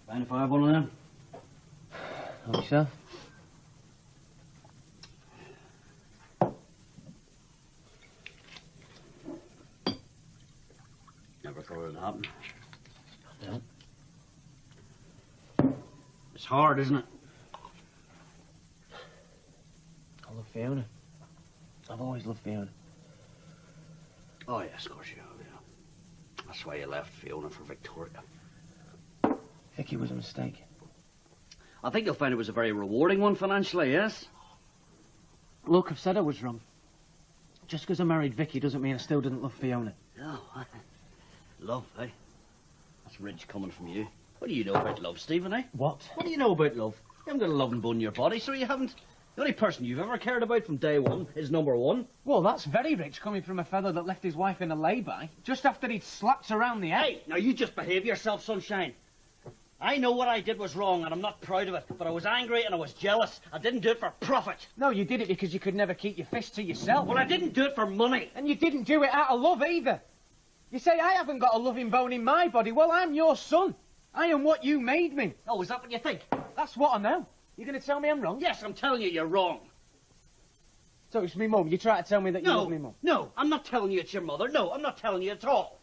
Mind if I have one of them? Help yourself. Never thought it'd happen. No. It's hard, isn't it? I love Fiona. I've always loved Fiona. Oh, yes, of course you have, yeah. That's why you left Fiona for Victoria. Vicky was a mistake. I think you'll find it was a very rewarding one financially, yes? Look, I've said I was wrong. Just because I married Vicky doesn't mean I still didn't love Fiona. No. Love, eh? That's rich coming from you. What do you know about love, Stephen, eh? What? What do you know about love? You haven't got a loving bone in your body, so you haven't. The only person you've ever cared about from day one is number one. Well, that's very rich coming from a fellow that left his wife in a lay-by just after he'd slapped her around the head. Hey, now you just behave yourself, sunshine. I know what I did was wrong, and I'm not proud of it, but I was angry and I was jealous. I didn't do it for profit. No, you did it because you could never keep your fist to yourself. Well, I didn't do it for money. And you didn't do it out of love either. You say I haven't got a loving bone in my body. Well, I'm your son. I am what you made me. Oh, is that what you think? That's what I know. You're going to tell me I'm wrong? Yes, I'm telling you you're wrong. So it's me mum. You try to tell me that you love me, mum? No, I'm not telling you it's your mother. No, I'm not telling you at all.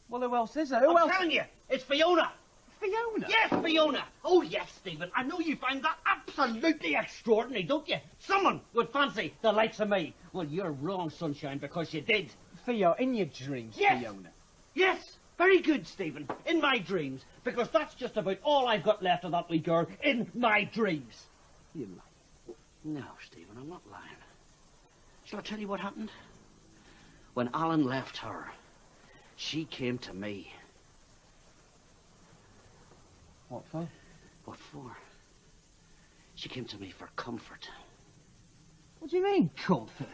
Well, who else is there? Who else? I'm telling you, it's Fiona. Fiona? Yes, Fiona. Oh, yes, Stephen. I know you find that absolutely extraordinary, don't you? Someone would fancy the likes of me. Well, you're wrong, sunshine, because you did. Fiona, in your dreams, Yes. Fiona. Yes, very good, Stephen. In my dreams, because that's just about all I've got left of that wee girl in my dreams. You lie. No, Stephen, I'm not lying. Shall I tell you what happened? When Alan left her, she came to me. What for? What for? She came to me for comfort. What do you mean, comfort?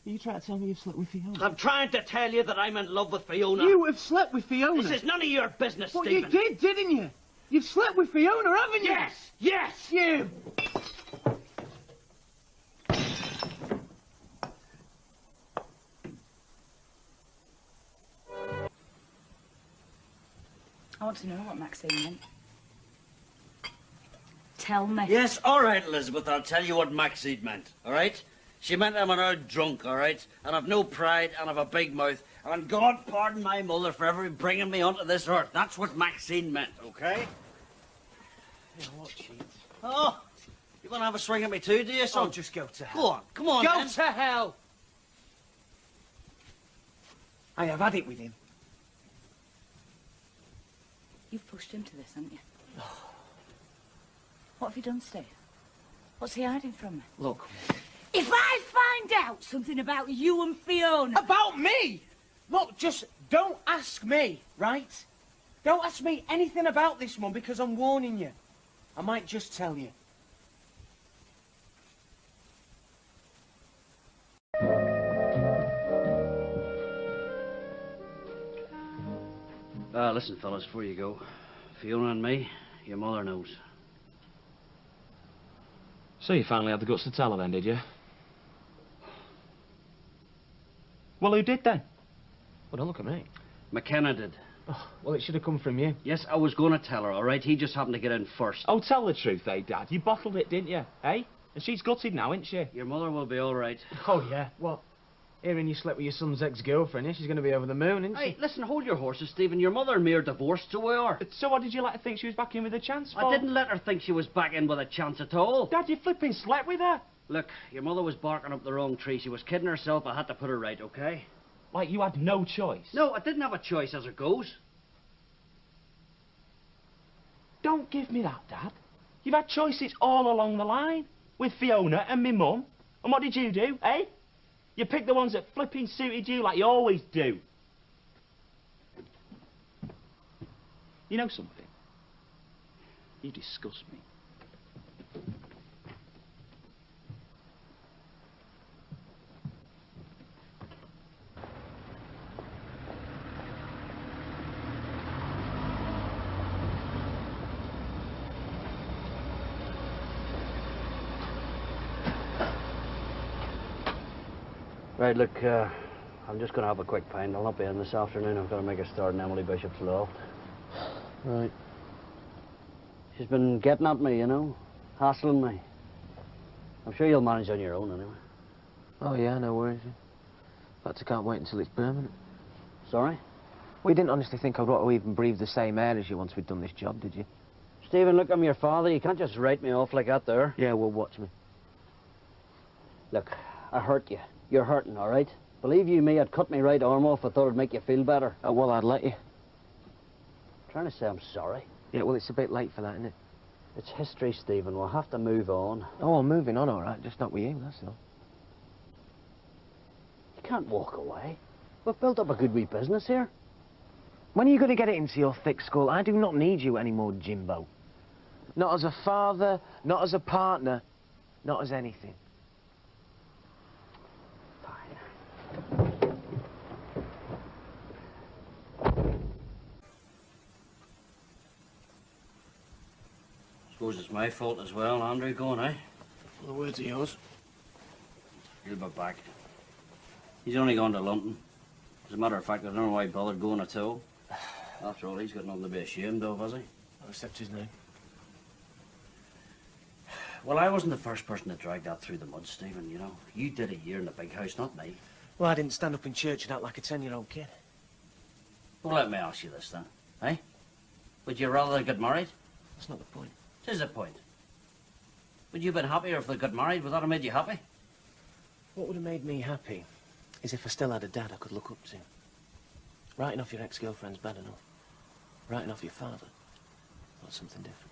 Are you trying to tell me you've slept with Fiona? I'm trying to tell you that I'm in love with Fiona. You have slept with Fiona? This is none of your business, Well, Stephen. you did, didn't you? You've slept with Fiona, haven't you? Yes, yes. You. I want to know what Maxine meant. Tell me. Yes, all right, Elizabeth, I'll tell you what Maxine meant, all right? She meant I'm an old drunk, all right? And I've no pride and I've a big mouth. And God pardon my mother for ever bringing me onto this earth. That's what Maxine meant, okay? Yeah, what cheat? Oh, you want to have a swing at me too, do you, son? Oh, just go to hell. Go on, come on, Go then. to hell! I have had it with him. You've pushed him to this, haven't you? What have you done, Steve? What's he hiding from me? Look. If I find out something about you and Fiona... About me? Look, just don't ask me, right? Don't ask me anything about this, Mum, because I'm warning you. I might just tell you. Listen, fellas, before you go, Fiona and me, your mother knows. So you finally had the guts to tell her then, did you? Well, who did then? Well, don't look at me. McKenna did. Oh, well, it should have come from you. Yes, I was going to tell her, all right? He just happened to get in first. Oh, tell the truth, eh, Dad? You bottled it, didn't you? Eh? And she's gutted now, isn't she? Your mother will be all right. Oh, yeah. Well, hearing you slept with your son's ex-girlfriend, yeah, she's going to be over the moon, isn't she? Hey, listen, hold your horses, Stephen. Your mother and me are divorced, so we are. So what did you let her think she was back in with a chance for? I didn't let her think she was back in with a chance at all. Dad, you flipping slept with her? Look, your mother was barking up the wrong tree. She was kidding herself. I had to put her right, okay? Like you had no choice? No, I didn't have a choice as it goes. Don't give me that, Dad. You've had choices all along the line. With Fiona and me mum. And what did you do, eh? You picked the ones that flipping suited you like you always do. You know something? You disgust me. Right, look, I'm just going to have a quick pint. I'll not be in this afternoon. I've got to make a start in Emily Bishop's loft. Right. She's been getting at me, you know, hassling me. I'm sure you'll manage on your own anyway. Oh, yeah, no worries. In fact, I can't wait until it's permanent. Sorry? Well, you didn't honestly think I'd want to even breathe the same air as you once we'd done this job, did you? Stephen, look, I'm your father. You can't just write me off like that there. Yeah, well, watch me. Look, I hurt you. You're hurting, all right? Believe you me, I'd cut my right arm off. I thought it'd make you feel better. Oh, well, I'd let you. I'm trying to say I'm sorry. Yeah, well, it's a bit late for that, isn't it? It's history, Stephen. We'll have to move on. Oh, I'm moving on, all right. Just not with you, that's all. You can't walk away. We've built up a good wee business here. When are you going to get it into your thick skull? I do not need you anymore, Jimbo. Not as a father, not as a partner, not as anything. Fine. Suppose it's my fault as well, Andrew, going, eh? The words are yours. He'll be back. He's only gone to London. As a matter of fact, I don't know why he bothered going at all. After all, he's got nothing to be ashamed of, has he? I'll accept his name. Well, I wasn't the first person to drag that through the mud, Stephen, you know. You did a year in the big house, not me. Well, I didn't stand up in church and act like a 10-year-old kid. Well, let me ask you this, then. Eh? Would you rather get married? That's not the point. Tis the point. Would you have been happier if they got married? Would that have made you happy? What would have made me happy is if I still had a dad I could look up to. Writing off your ex-girlfriend's bad enough. Writing off your father, that's something different.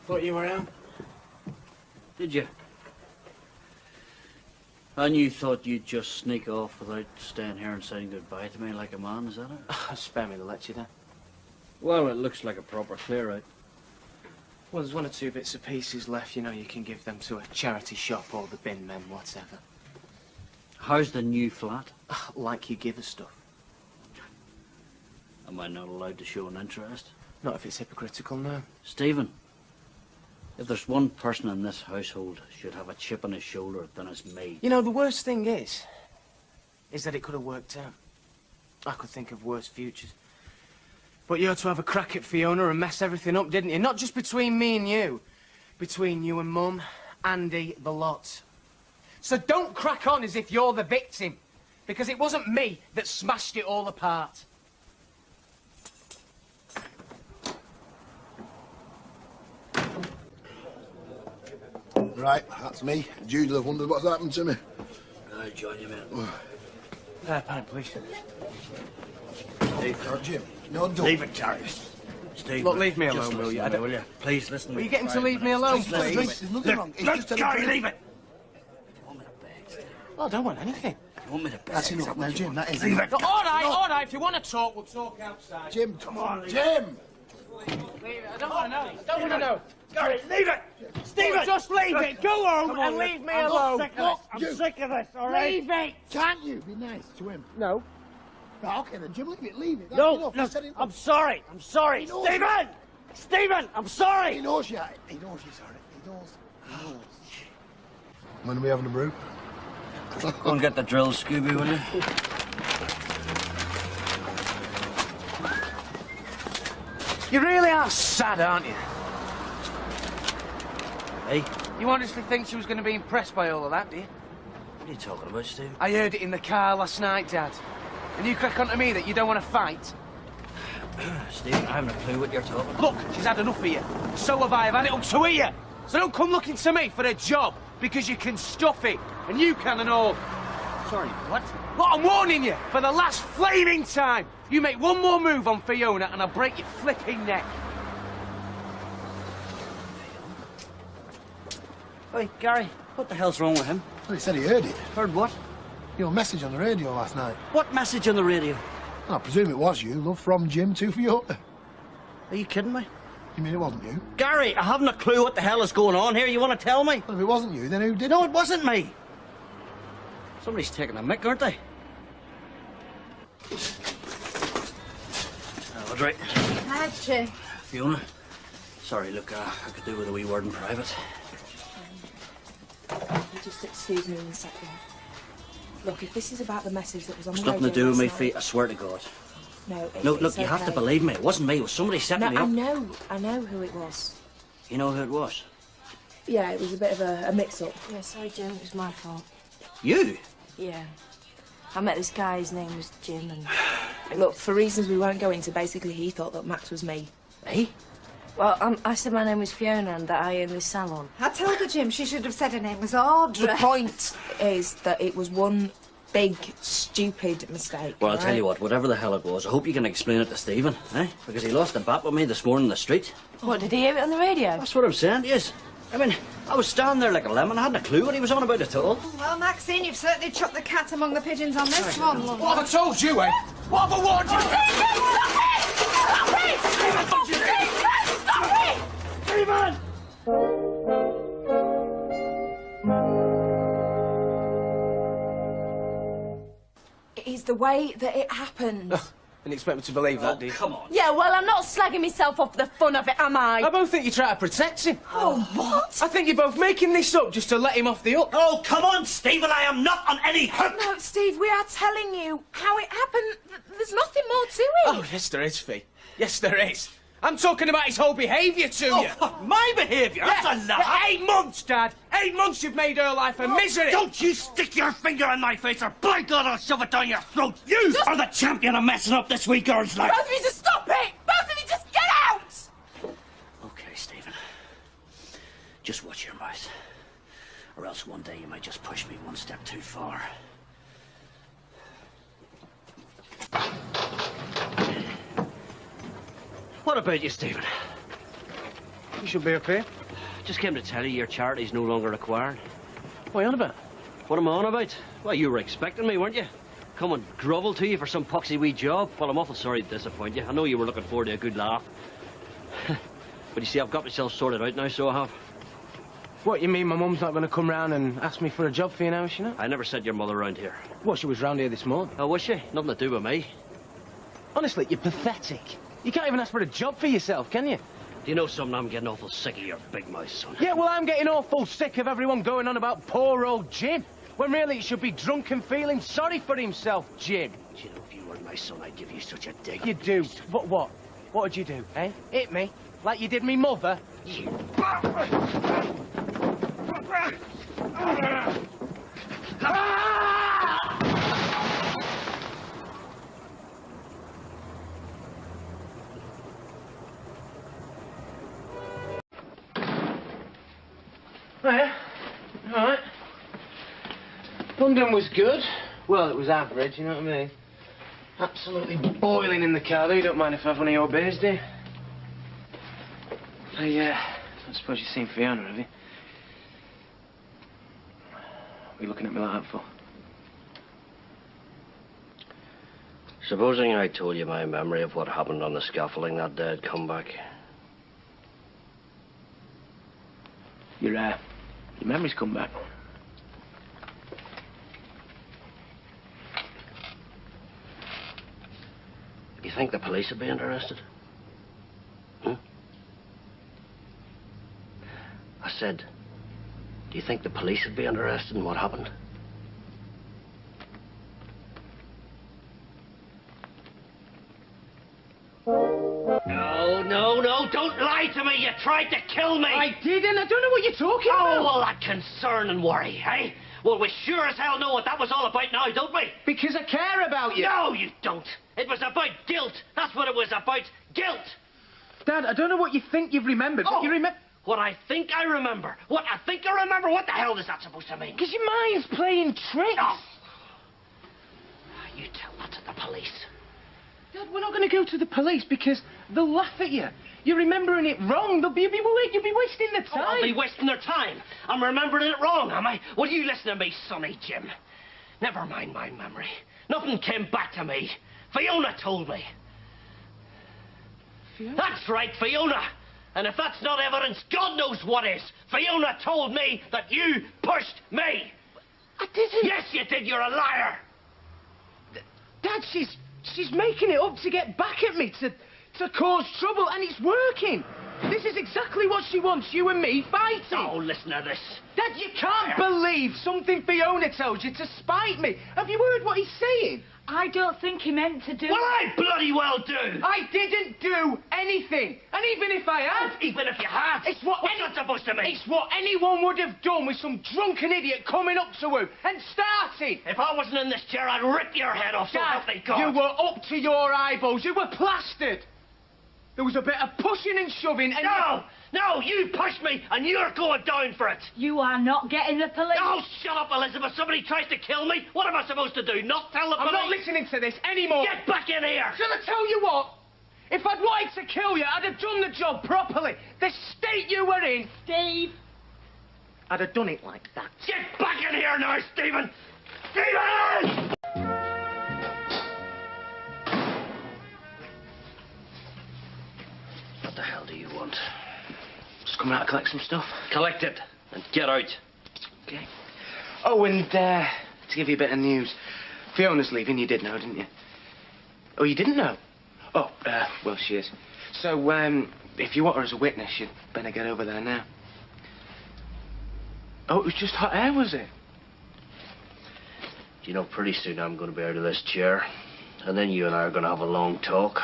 Thought you were out. Did you? And you thought you'd just sneak off without staying here and saying goodbye to me like a man, is that it? Spare me the lecture, then. Well, it looks like a proper clear-out. Well, there's one or two bits of pieces left, you know, you can give them to a charity shop or the bin men, whatever. How's the new flat? Like you give us stuff. Am I not allowed to show an interest? Not if it's hypocritical, no. Stephen, if there's one person in this household should have a chip on his shoulder, then it's me. You know, the worst thing is that it could have worked out. I could think of worse futures. But you had to have a crack at Fiona and mess everything up, didn't you? Not just between me and you. Between you and Mum, Andy, the lot. So don't crack on as if you're the victim. Because it wasn't me that smashed it all apart. Right, that's me. Jude will have wondered what's happened to me. I'll join you, mate. Pint, please. Steve, Jim, no, don't. leave it, Terry. Steve, Look, leave me just alone, will listen you? to me, will you? Please listen. Will you get him to leave me alone, please? There's nothing wrong. It's just a Gary, leave it. You want me to beg, Steve? Oh, I don't want anything. You want me to beg? That's enough now, Jim. That is Leave enough. it. All right. If you want to talk, we'll talk outside. Jim, come on, Jim! I don't want to know. I don't want to know. Gary, leave it. Stephen, just leave it. Go home and leave me alone. I'm sick of this, all right? Leave it. Can't you be nice to him? No. Right, okay then, Jim, leave it, leave it. That's No, enough. no, You said it- I'm sorry. I'm sorry. He knows Stephen! Stephen, I'm sorry. He knows you. He knows you're sorry. He knows. He knows. When are we having a brew? Go and get the drill, Scooby, will you? You really are sad, aren't you? Hey, You honestly think she was going to be impressed by all of that, do you? what are you talking about, Steve? I heard it in the car last night, Dad. And you crack on to me that you don't want to fight? Steve, I haven't a clue what you're talking about. Look, she's had enough of you. So have I. I've had it up to here. So don't come looking to me for a job because you can stuff it. And you can and all. Sorry, what? Look, I'm warning you for the last flaming time. You make one more move on Fiona and I'll break your flipping neck. Hey, Gary, what the hell's wrong with him? Well, he said he heard it. Heard what? Your message on the radio last night. What message on the radio? I presume it was you. Love from Jim to Fiona. Are you kidding me? You mean it wasn't you? Gary, I haven't a clue what the hell is going on here. You want to tell me? Well, if it wasn't you, then who did? No, it wasn't me. Somebody's taking a mick, aren't they? Audrey. Hi, Jim. Fiona. Sorry, look, I could do with a wee word in private. You just excuse me 1 second. Look, if this is about the message that was on the It's radio nothing to do with last me, night- feet, I swear to God. No, No, look, it's you have to okay. believe me. It wasn't me, it was somebody setting me No, up. I know who it was. You know who it was? Yeah, it was a bit of a mix-up. Yeah, sorry, Jim, it was my fault. You? Yeah. I met this guy, his name was Jim, and... Look, for reasons we won't go into, basically he thought that Max was me. Me? Well, I said my name was Fiona and that I own this salon. I told her, Jim, she should have said her name was Audrey. The point is that it was one big, stupid mistake. Well, I'll tell right? you what, whatever the hell it was, I hope you can explain it to Stephen, eh? Because he lost a bet with me this morning in the street. What, did he hear it on the radio? That's what I'm saying, yes. I mean, I was standing there like a lemon, I hadn't a clue what he was on about at all. Well, Maxine, you've certainly chucked the cat among the pigeons on this one, love. What have I told you, eh? What have I warned you? It is the way that it happened. Didn't expect me to believe that, do you? Come on. Yeah, well, I'm not slagging myself off for the fun of it, am I? I both think you try to protect him. Oh, what? I think you're both making this up just to let him off the hook. Oh, come on, Stephen, I am not on any hook. No, Steve, we are telling you how it happened. There's nothing more to it. Oh, yes, there is, Fee. Yes, there is. I'm talking about his whole behaviour to you. What, my behaviour? That's a lie. 8 months, Dad. 8 months you've made her life a misery. Don't you stick your finger in my face, or by God, I'll shove it down your throat. You are the champion of messing up this wee girl's life. Both of you just stop it! Both of you just get out! Okay, Stephen. Just watch your mouth. Or else one day you might just push me one step too far. What about you, Stephen? You should be up here. Just came to tell you your charity's no longer required. What are you on about? What am I on about? Well, you were expecting me, weren't you? Come and grovel to you for some poxy wee job. Well, I'm awful sorry to disappoint you. I know you were looking forward to a good laugh. But you see, I've got myself sorted out now, so I have. What, you mean my mum's not going to come round and ask me for a job for you now, is she not? I never sent your mother round here. Well, she was round here this morning. Oh, was she? Nothing to do with me. Honestly, you're pathetic. You can't even ask for a job for yourself, can you? Do you know something? I'm getting awful sick of your big mouth, son. Yeah, well, I'm getting awful sick of everyone going on about poor old Jim, when really he should be drunk and feeling sorry for himself, Jim. Do you know, if you were my son, I'd give you such a dig. You do. What? What would you do, eh? Hit me? Like you did me mother? You... Oh, yeah. All right. London was good. Well, it was average, you know what I mean? Absolutely boiling in the car, though. You don't mind if I have one of your beers, do you? I suppose you've seen Fiona, have you? What are you looking at me like that for? Supposing I told you my memory of what happened on the scaffolding that day had come back. Your memory's come back. You think the police would be interested? Hmm? I said, do you think the police would be interested in what happened? No, don't lie to me. You tried to kill me. I didn't. I don't know what you're talking about. Oh, well, that concern and worry, eh? Well, we sure as hell know what that was all about now, don't we? Because I care about you. No, you don't. It was about guilt. That's what it was about. Guilt. Dad, I don't know what you think you've remembered, but you remember... What I think I remember. What I think I remember? What the hell is that supposed to mean? Because your mind's playing tricks. Oh. You tell that to the police. Dad, we're not going to go to the police because they'll laugh at you. You're remembering it wrong. You'll be wasting the time. Oh, I'll be wasting their time. I'm remembering it wrong, am I? Will you listen to me, Sonny Jim? Never mind my memory. Nothing came back to me. Fiona told me. Fiona? That's right, Fiona. And if that's not evidence, God knows what is. Fiona told me that you pushed me. I didn't. Yes, you did. You're a liar. Dad, She's making it up to get back at me, to cause trouble, and it's working. This is exactly what she wants, you and me fighting. Oh, listen to this. Dad, you can't believe something Fiona tells you to spite me. Have you heard what he's saying? I don't think he meant to do Well, I bloody well do. I didn't do anything. And even if I had... Even if you had. It's what... What's that supposed to mean? It's what anyone would have done with some drunken idiot coming up to her and starting. If I wasn't in this chair, I'd rip your head off, so help me God. You were up to your eyeballs. You were plastered. There was a bit of pushing and shoving and... No, you pushed me, and you're going down for it. You are not getting the police. Oh, shut up, Elizabeth. Somebody tries to kill me. What am I supposed to do? Not tell the police? I'm not listening to this anymore. Get back in here. Shall I tell you what? If I'd wanted to kill you, I'd have done the job properly. The state you were in... Steve. I'd have done it like that. Get back in here now, Stephen. Stephen! What the hell do you want? Just coming out to collect some stuff. Collect it and get out. Okay. Oh, and to give you a bit of news, Fiona's leaving. You did know, didn't you? Oh, you didn't know? Oh, well, she is. So, if you want her as a witness, you'd better get over there now. Oh, it was just hot air, was it? You know, pretty soon I'm going to be out of this chair, and then you and I are going to have a long talk.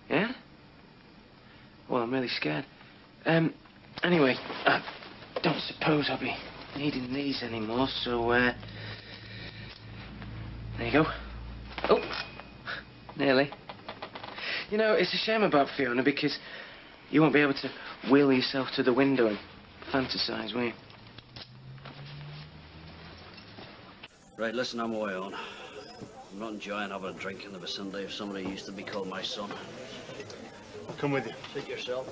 Yeah? Well, I'm really scared. Anyway, I don't suppose I'll be needing these anymore, so, there you go. Oh, nearly. You know, it's a shame about Fiona, because you won't be able to wheel yourself to the window and fantasize, will you? Right, listen, I'm away on. I'm not enjoying having a drink in the vicinity of somebody who used to be called my son. I'll come with you. Suit yourself.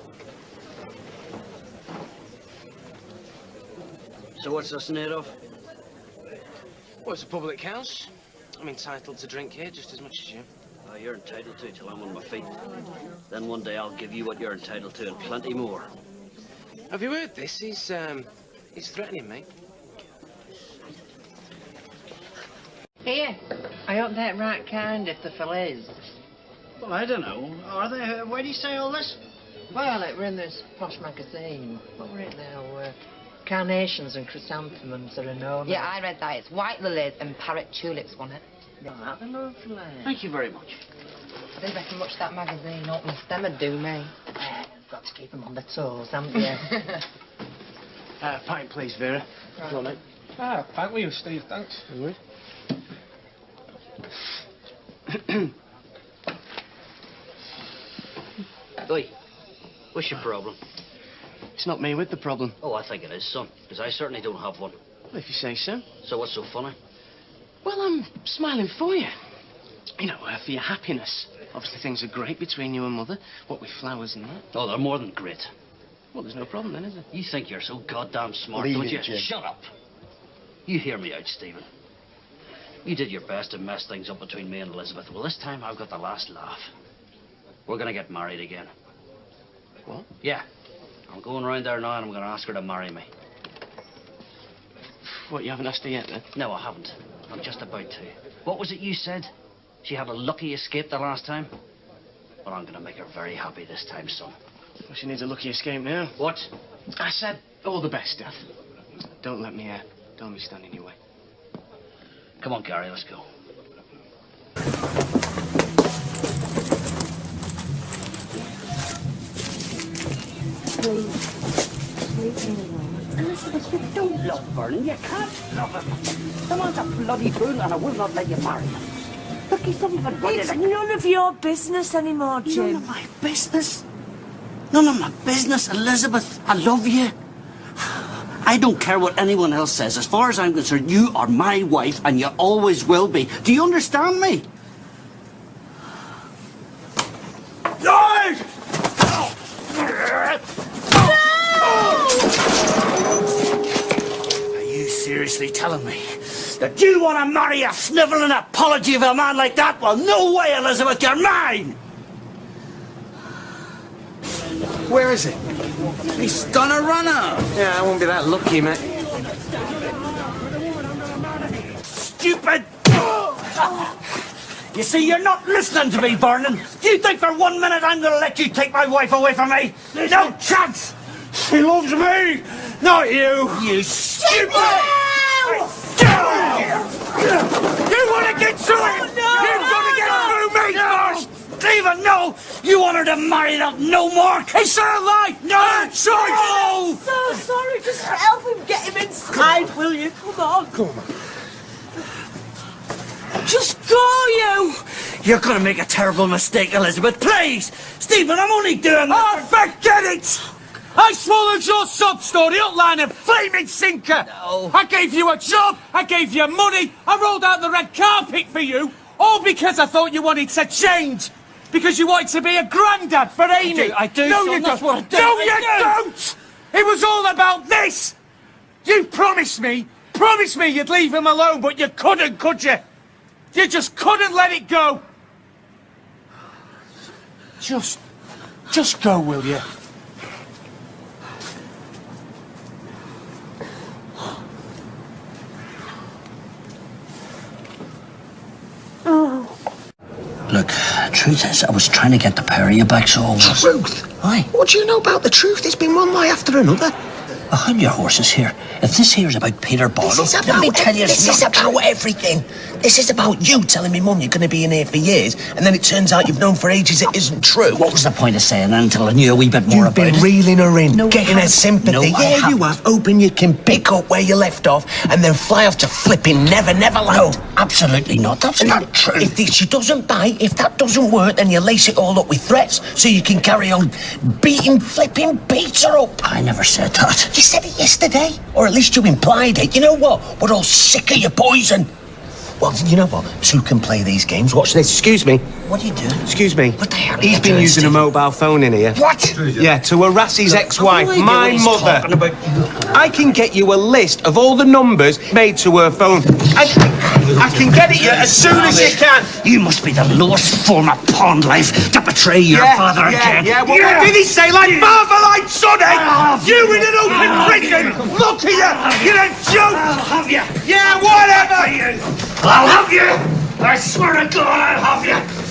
So what's this made of? Well, it's a public house. I'm entitled to drink here just as much as you. You're entitled to till I'm on my feet. Then one day I'll give you what you're entitled to and plenty more. Have you heard this? He's threatening me. Here, I hope they're right kind if the fella is. Well, I don't know. Are they? Why do you say all this? Well, it were in this posh magazine. What were it now? Carnations and chrysanthemums are a no-no. Yeah, I read that. It's white lilies and parrot tulips, wasn't it? Oh, they're lovely. Thank you very much. I didn't reckon much that magazine open the stem would do me. Got to keep them on their toes, haven't you? Pint, please, Vera. Right. Go on, mate. Pint with you, Steve, thanks. Oi, what's your problem? It's not me with the problem. Oh, I think it is, son, because I certainly don't have one. Well, if you say so. So what's so funny? Well, I'm smiling for you. You know, for your happiness. Obviously, things are great between you and Mother. What with flowers and that. Oh, they're more than great. Well, there's no problem then, is there? You think you're so goddamn smart, Leave don't it, you? Jim. Shut up. You hear me out, Stephen. You did your best to mess things up between me and Elizabeth. Well, this time I've got the last laugh. We're going to get married again. What? Yeah. I'm going round there now and I'm going to ask her to marry me. What, you haven't asked her yet, then? No, I haven't. I'm just about to. What was it you said? She had a lucky escape the last time? Well, I'm going to make her very happy this time, son. Well, she needs a lucky escape now. What? I said all the best, Dad. Don't let me stand in your way. Come on, Gary, let's go. Elizabeth, you don't love Vernon. You can't love him. The man's a bloody fool and I will not let you marry him. Look, he's not even ready It's to... none of your business anymore, Jim. None of my business? None of my business, Elizabeth. I love you. I don't care what anyone else says. As far as I'm concerned, you are my wife and you always will be. Do you understand me? Are you seriously telling me that you want to marry a snivelling apology of a man like that? Well, no way, Elizabeth, you're mine! Where is he? He's gonna run out. Yeah, I won't be that lucky, mate. Stupid! You see, you're not listening to me, Vernon. Do you think for 1 minute I'm going to let you take my wife away from me? No chance! She loves me, not you. You stupid! You want to get through it? You've got to get through me first. Stephen, no! You want her to marry that no more? It's her life, her choice. No! So sorry, just help him get him inside, will you? Come on. Come on. Just go, you! You're going to make a terrible mistake, Elizabeth. Please! Stephen, I'm only doing this. Oh, forget it! I swallowed your sob story, outline a flaming sinker. No. I gave you a job, I gave you money, I rolled out the red carpet for you, all because I thought you wanted to change. Because you wanted to be a granddad for Amy. I do, No, son, you that's don't. what I do. No, I you do. don't! It was all about this! You promised me you'd leave him alone, but you couldn't, could you? You just couldn't let it go. Just go, will you? Look, truth is, I was trying to get the pair of you back, so... Truth? Aye. What do you know about the truth? It's been one lie after another. Hold your horses here. If this here's about Peter Barlow, let me tell you, This is about everything. This is about you telling me, Mum, you're going to be in here for years, and then it turns out you've known for ages it isn't true. What was the point of saying that until I knew a wee bit more You've about been it? reeling her in, No, getting I her sympathy. No, I yeah, you haven't. have, hoping you can pick up where you left off and then fly off to flipping Neverland. No, absolutely not. That's not true. If she doesn't bite, if that doesn't work, then you lace it all up with threats so you can carry on flipping Peter up. I never said that. You said it yesterday, or at least you implied it. You know what? We're all sick of your poison. Well, you know what? Two can play these games. Watch this. Excuse me. What are you doing? Excuse me. What the hell are He's you been doing, using a Steve? mobile phone in here. What? Yeah, to harass his ex-wife, What are you my always mother. talking about? I can get you a list of all the numbers made to her phone. I can get it you as soon as you can. You must be the lowest form of pond life to betray your father again. Yeah, what did he say? Like father, like son, eh? You in an open prison! Look at you! You're a joke! I'll have you. Yeah, whatever! I'll have you. I swear to God, I'll have you.